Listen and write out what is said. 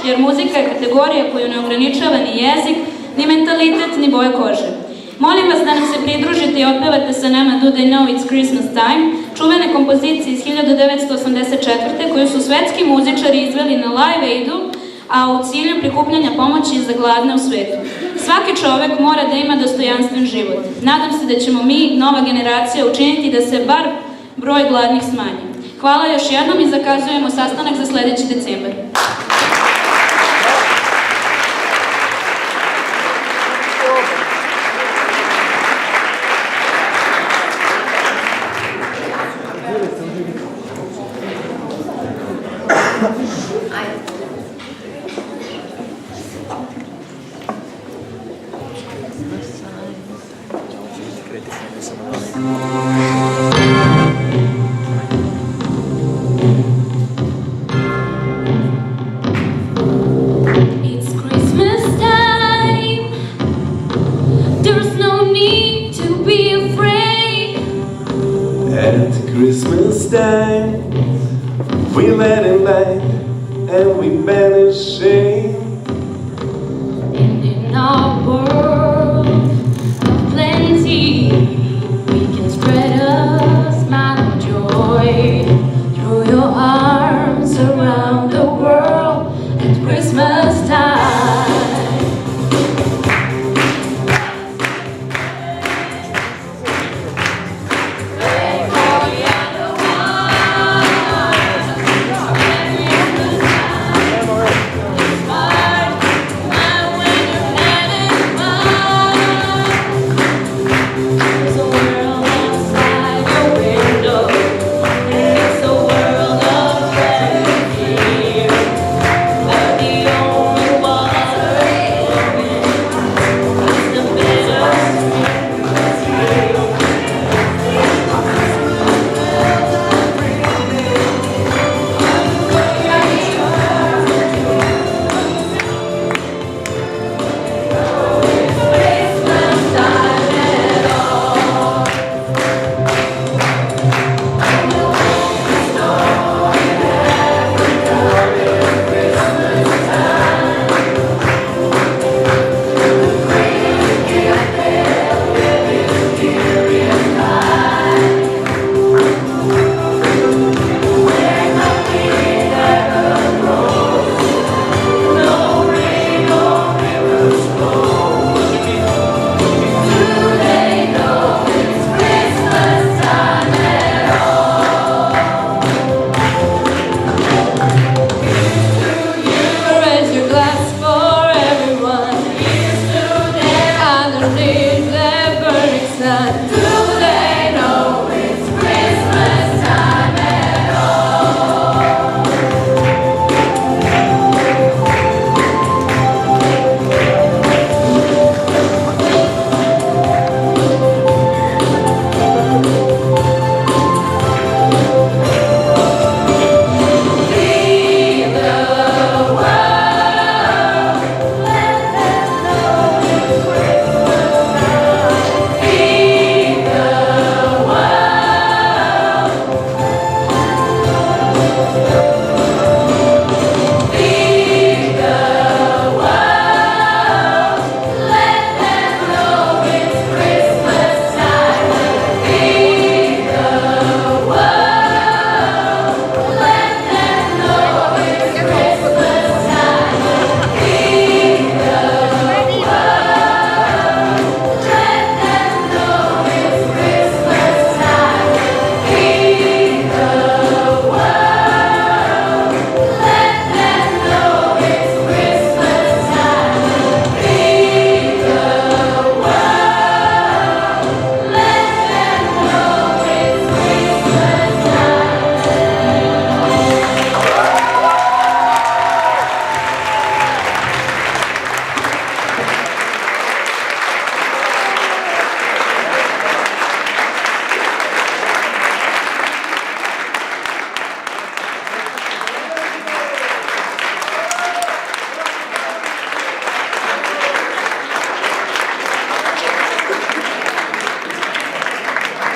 jer muzika je kategorija koju ne ograničava ni jezik, ni mentalitet, ni boje kože. Molim vas da nam se pridružite i otpevate sa nama Do They Know It's Christmas Time, čuvene kompozicije iz 1984. koju su svetski muzičari izveli na Live Aidu, a u cilju prikupljanja pomoći za gladne u svetu. Svaki čovek mora da ima dostojanstven život. Nadam se da ćemo mi, nova generacija, učiniti da se bar broj gladnih smanji. Hvala još jednom i zakazujemo sastanak za sledeći decembar. Ajde.